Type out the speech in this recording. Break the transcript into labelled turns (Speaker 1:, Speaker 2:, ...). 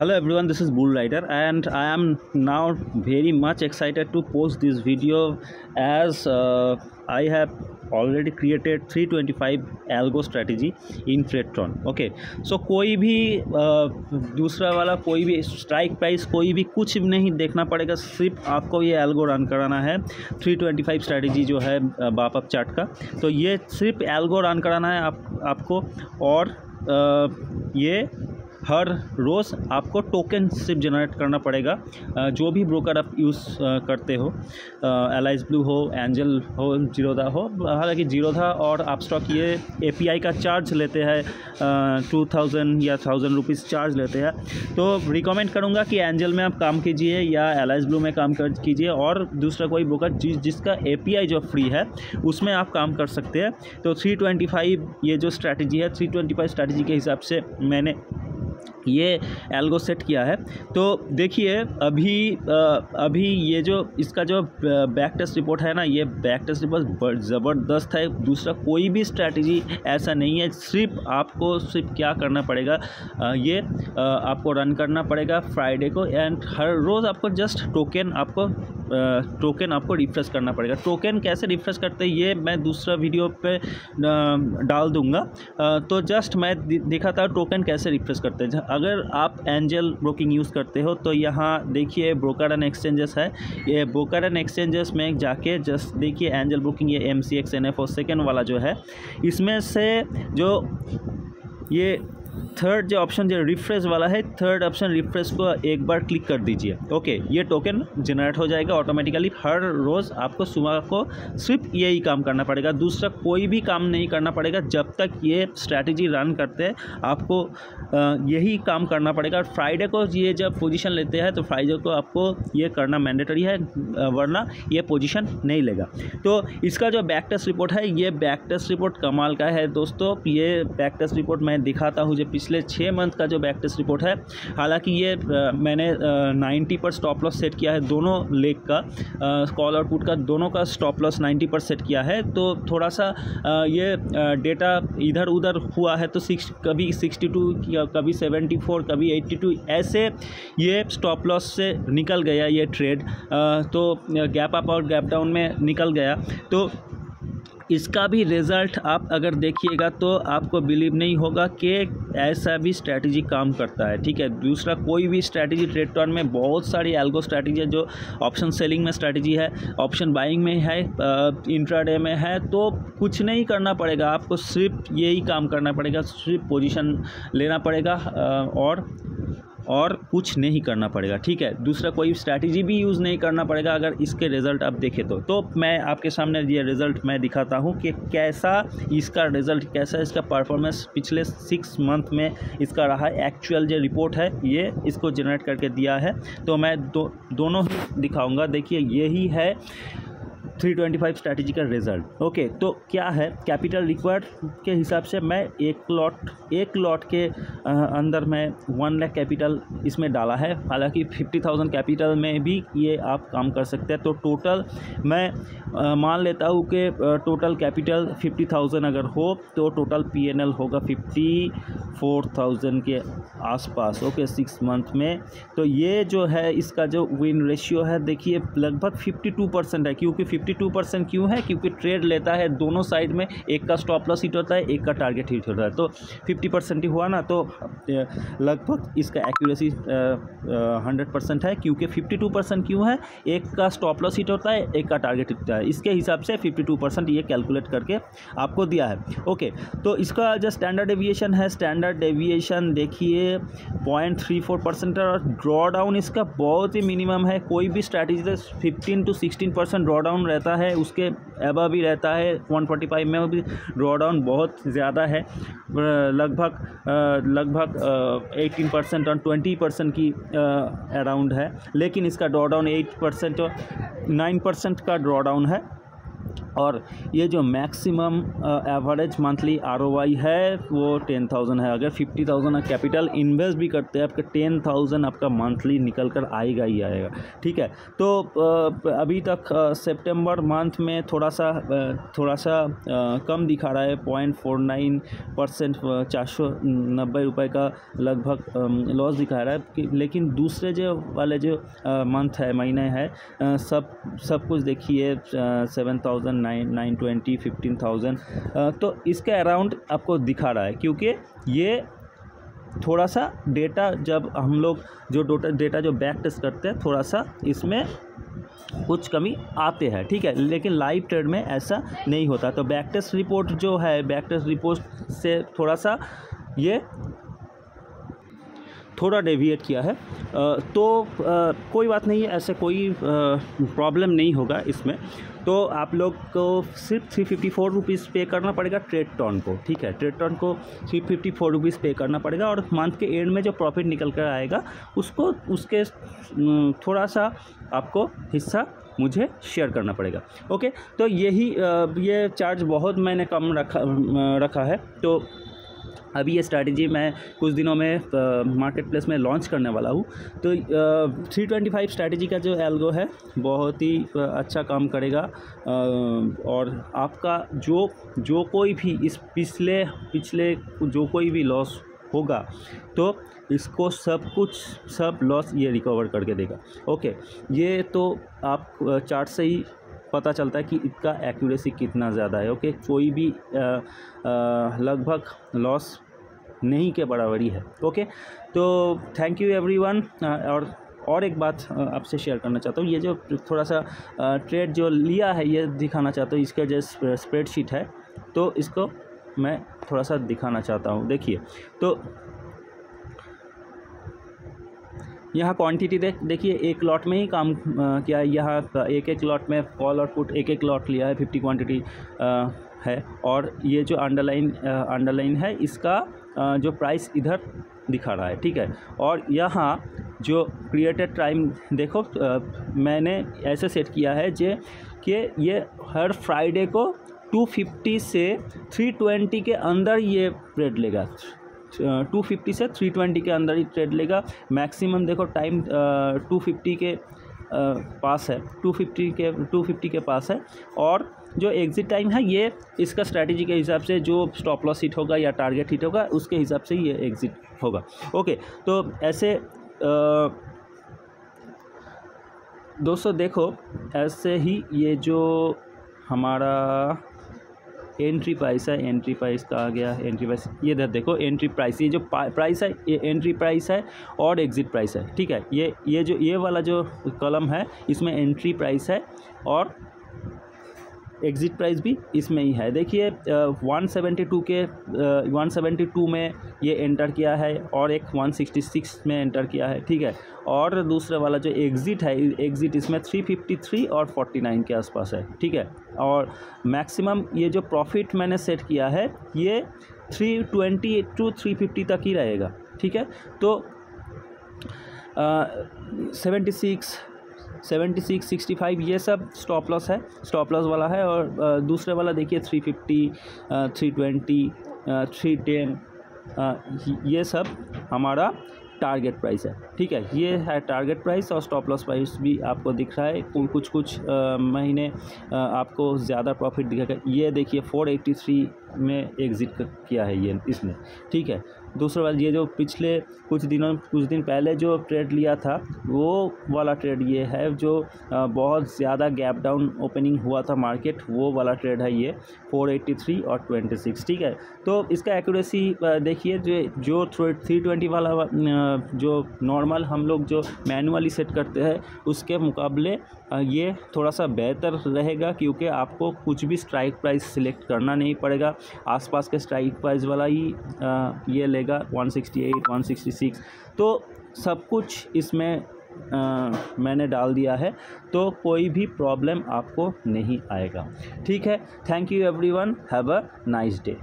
Speaker 1: Hello everyone, this is Bull Rider and I am now very much excited to post this video as I have already created 325 algo strategy in Fredtron. Okay, so कोई भी दूसरा वाला कोई भी strike price कोई भी कुछ नहीं देखना पड़ेगा, सिर्फ आपको ये एल्गो रन कराना है 325 स्ट्रैटेजी जो है बापअप चार्ट का। तो ये सिर्फ एल्गो रन कराना है आपको और ये हर रोज़ आपको टोकन सिर्फ जनरेट करना पड़ेगा। जो भी ब्रोकर आप यूज़ करते हो, एलाइज ब्लू हो, एंजल हो, जीरोधा हो, हालांकि जीरोधा और अपस्टॉक ये एपीआई का चार्ज लेते हैं 2000 या 1000 रुपीज़ चार्ज लेते हैं। तो रिकमेंड करूँगा कि एंजल में आप काम कीजिए या एलाइज ब्लू में काम कीजिए और दूसरा कोई ब्रोकर जिसका एपीआई जो फ्री है उसमें आप काम कर सकते हैं। तो 325 ये जो स्ट्रैटेजी है, 325 स्ट्रैटेजी के हिसाब से मैंने ये एल्गो सेट किया है। तो देखिए अभी ये जो इसका जो बैक टेस्ट रिपोर्ट है ना, ये बैक टेस्ट रिपोर्ट ज़बरदस्त है। दूसरा कोई भी स्ट्रैटेजी ऐसा नहीं है। सिर्फ क्या करना पड़ेगा, ये आपको रन करना पड़ेगा फ्राइडे को एंड हर रोज़ आपको जस्ट टोकन आपको रिफ्रेश करना पड़ेगा। टोकन कैसे रिफ्रेश करते हैं ये मैं दूसरा वीडियो पे डाल दूंगा। तो जस्ट मैं दिखाता हूँ टोकन कैसे रिफ्रेश करते हैं। अगर आप एंजल ब्रोकिंग यूज़ करते हो तो यहाँ देखिए ब्रोकर एंड एक्सचेंजेस है। ये ब्रोकर एंड एक्सचेंजेस में जाके जस्ट देखिए एंजल ब्रोकिंग, ये MCX NFO सेकेंड वाला जो है, इसमें से जो ये थर्ड जो ऑप्शन जो रिफ्रेश वाला है, थर्ड ऑप्शन रिफ्रेश को एक बार क्लिक कर दीजिए। ओके, ये टोकन जनरेट हो जाएगा ऑटोमेटिकली। हर रोज़ आपको सुबह को सिर्फ यही काम करना पड़ेगा, दूसरा कोई भी काम नहीं करना पड़ेगा। जब तक ये स्ट्रैटेजी रन करते हैं आपको यही काम करना पड़ेगा। फ्राइडे को ये जब पोजीशन लेते हैं तो फ्राइडे को आपको ये करना मैंडेटरी है, वरना ये पोजीशन नहीं लेगा। तो इसका जो बैक टेस्ट रिपोर्ट है, ये बैक टेस्ट रिपोर्ट कमाल का है दोस्तों। ये बैक टेस्ट रिपोर्ट मैं दिखाता हूँ पिछले 6 मंथ का जो बैक टेस्ट रिपोर्ट है। हालांकि ये मैंने 90 पर स्टॉप लॉस सेट किया है, दोनों लेग का कॉल और पुट का दोनों का स्टॉप लॉस 90 पर सेट किया है। तो थोड़ा सा ये डेटा इधर उधर हुआ है, तो कभी 62, कभी 74, कभी 82 ऐसे ये स्टॉप लॉस से निकल गया ये ट्रेड। तो गैप अप और गैप डाउन में निकल गया। तो इसका भी रिज़ल्ट आप अगर देखिएगा तो आपको बिलीव नहीं होगा कि ऐसा भी स्ट्रैटेजी काम करता है। ठीक है, दूसरा कोई भी स्ट्रैटेजी ट्रेडटॉन में बहुत सारी एल्गो स्ट्रैटेजी है जो ऑप्शन सेलिंग में स्ट्रैटेजी है, ऑप्शन बाइंग में है, इंट्राडे में है। तो कुछ नहीं करना पड़ेगा, आपको सिर्फ यही काम करना पड़ेगा, सिर्फ पोजीशन लेना पड़ेगा और कुछ नहीं करना पड़ेगा। ठीक है, दूसरा कोई स्ट्रैटेजी भी यूज़ नहीं करना पड़ेगा अगर इसके रिज़ल्ट आप देखें तो मैं आपके सामने ये रिज़ल्ट मैं दिखाता हूँ कि कैसा इसका रिज़ल्ट, कैसा इसका परफॉर्मेंस पिछले 6 मंथ में इसका रहा। एक्चुअल जो रिपोर्ट है ये इसको जनरेट करके दिया है। तो मैं दोनों ही दिखाऊँगा। देखिए यही है 325 स्ट्रैटेजी का रिज़ल्ट। ओके, तो क्या है कैपिटल रिक्वायर्ड के हिसाब से मैं एक लॉट के अंदर मैं 1 लाख कैपिटल इसमें डाला है। हालांकि 50,000 कैपिटल में भी ये आप काम कर सकते हैं। तो टोटल मैं मान लेता हूँ कि टोटल कैपिटल 50,000 अगर हो तो टोटल PNL होगा 54,000 के आसपास। ओके, 6 मंथ में। तो ये जो है इसका जो विन रेशियो है देखिए लगभग 52% है। क्योंकि 52% क्यों है? क्योंकि ट्रेड लेता है दोनों साइड में, एक का स्टॉप लॉस हिट होता है, एक का टारगेट हिट होता है। तो 50% ही हुआ ना, तो लगभग इसका एक्यूरेसी 100% है। क्योंकि 52% क्यों है? एक का स्टॉप लॉस हिट होता है, एक का टारगेट हिट होता है। इसके हिसाब से 52% ये कैलकुलेट करके आपको दिया है। ओके, तो इसका जो स्टैंडर्ड डेविएशन है, स्टैंडर्ड डेविएशन देखिए 0.34% है और ड्रॉ डाउन इसका बहुत ही मिनिमम है। कोई भी स्ट्रैटेजी से 15 to 16% ड्रॉ डाउन रहता है, उसके अबव भी रहता है। 145 में भी ड्रॉ डाउन बहुत ज़्यादा है, लगभग 18% और 20% की अराउंड है। लेकिन इसका ड्रॉ डाउन 8% और 9% का ड्रॉ डाउन है। और ये जो मैक्सिमम एवरेज मंथली ROI है वो 10,000 है। अगर 50,000 कैपिटल इन्वेस्ट भी करते हैं आपका 10,000 आपका मंथली निकल कर आएगा ही आएगा, ठीक है। तो अभी तक सितंबर मंथ में थोड़ा सा कम दिखा रहा है, 0.49%, 490 रुपये का लगभग लॉस दिखा रहा है। लेकिन दूसरे जो वाले जो मंथ है, महीने है, सब कुछ देखिए 7,000, 920, 15,000, तो इसके अराउंड आपको दिखा रहा है। क्योंकि ये थोड़ा सा डेटा जब हम लोग जो डेटा जो बैक टेस्ट करते हैं, थोड़ा सा इसमें कुछ कमी आते हैं, ठीक है। लेकिन लाइव ट्रेड में ऐसा नहीं होता। तो बैक टेस्ट रिपोर्ट जो है, बैक टेस्ट रिपोर्ट से थोड़ा सा ये थोड़ा डेविएट किया है, तो कोई बात नहीं है, ऐसे कोई प्रॉब्लम नहीं होगा इसमें। तो आप लोग को सिर्फ 354 रुपीज़ पे करना पड़ेगा ट्रेड टर्न को, ठीक है। ट्रेड टर्न को 354 रुपीज़ पे करना पड़ेगा और मंथ के एंड में जो प्रॉफिट निकल कर आएगा उसके थोड़ा सा आपको हिस्सा मुझे शेयर करना पड़ेगा, ओके। तो ये चार्ज बहुत मैंने कम रखा है। तो अभी ये स्ट्रैटेजी मैं कुछ दिनों में मार्केट प्लेस में लॉन्च करने वाला हूँ। तो 325 स्ट्रैटेजी का जो एल्गो है बहुत ही अच्छा काम करेगा। और आपका जो कोई भी इस पिछले जो कोई भी लॉस होगा तो इसको सब लॉस ये रिकवर करके देगा, ओके। ये तो आप चार्ट से ही पता चलता है कि इसका एक्यूरेसी कितना ज़्यादा है, ओके। कोई भी लगभग लॉस नहीं के बराबरी है, ओके। तो थैंक यू एवरीवन। और एक बात आपसे शेयर करना चाहता हूँ, ये जो थोड़ा सा ट्रेड जो लिया है ये दिखाना चाहता हूँ। इसका जो स्प्रेडशीट है तो इसको मैं थोड़ा सा दिखाना चाहता हूँ। देखिए, तो यहाँ क्वांटिटी देखिए, एक लॉट में ही काम किया है। यहाँ एक लॉट में कॉल और पुट एक लॉट लिया है, 50 क्वांटिटी है। और ये जो अंडरलाइन है इसका जो प्राइस इधर दिखा रहा है, ठीक है। और यहाँ जो क्रिएटेड टाइम देखो, मैंने ऐसे सेट किया है कि ये हर फ्राइडे को 250 से 320 के अंदर ये ट्रेड लेगा। 250 से 320 के अंदर ही ट्रेड लेगा। मैक्सिमम देखो टाइम 250 के पास है, 250 के पास है। और जो एग्ज़िट टाइम है ये इसका स्ट्रैटेजी के हिसाब से जो स्टॉप लॉस हिट होगा या टारगेट हिट होगा उसके हिसाब से ये एग्ज़िट होगा, ओके। तो ऐसे दोस्तों देखो, ऐसे ही ये जो हमारा एंट्री प्राइस है, एंट्री प्राइस का आ गया, एंट्री प्राइस ये इधर देखो, एंट्री प्राइस, ये जो प्राइस है ये एंट्री प्राइस है और एग्ज़िट प्राइस है, ठीक है। ये वाला जो कॉलम है इसमें एंट्री प्राइस है और एग्ज़िट प्राइस भी इसमें ही है। देखिए 172 में ये एंटर किया है और एक 166 में एंटर किया है, ठीक है। और दूसरे वाला जो एग्ज़िट है, एग्ज़िट इसमें 353 और 49 के आसपास है, ठीक है। और मैक्सिमम ये जो प्रॉफिट मैंने सेट किया है ये 320 to 350 तक ही रहेगा, ठीक है। तो 76, 65 ये सब स्टॉप लॉस है, स्टॉप लॉस वाला है। और दूसरे वाला देखिए 350, 320, 310, ये सब हमारा टारगेट प्राइस है, ठीक है। ये है टारगेट प्राइस और स्टॉप लॉस प्राइस भी आपको दिख रहा है। कुछ महीने आपको ज़्यादा प्रॉफिट दिखेगा। ये देखिए 483 में एग्ज़िट किया है ये इसने, ठीक है। दूसरा बात, ये जो पिछले कुछ दिन पहले जो ट्रेड लिया था वो वाला ट्रेड ये है, जो बहुत ज़्यादा गैप डाउन ओपनिंग हुआ था मार्केट, वो वाला ट्रेड है ये 483 और 26, ठीक है। तो इसका एक्यूरेसी देखिए, जो 320 वाला जो नॉर्मल हम लोग जो मैनुअली सेट करते हैं उसके मुकाबले ये थोड़ा सा बेहतर रहेगा, क्योंकि आपको कुछ भी स्ट्राइक प्राइस सिलेक्ट करना नहीं पड़ेगा। आसपास के स्ट्राइक प्राइस वाला ही ये लेगा 168, 166। तो सब कुछ इसमें मैंने डाल दिया है, तो कोई भी प्रॉब्लम आपको नहीं आएगा, ठीक है। Thank you everyone, have a nice day.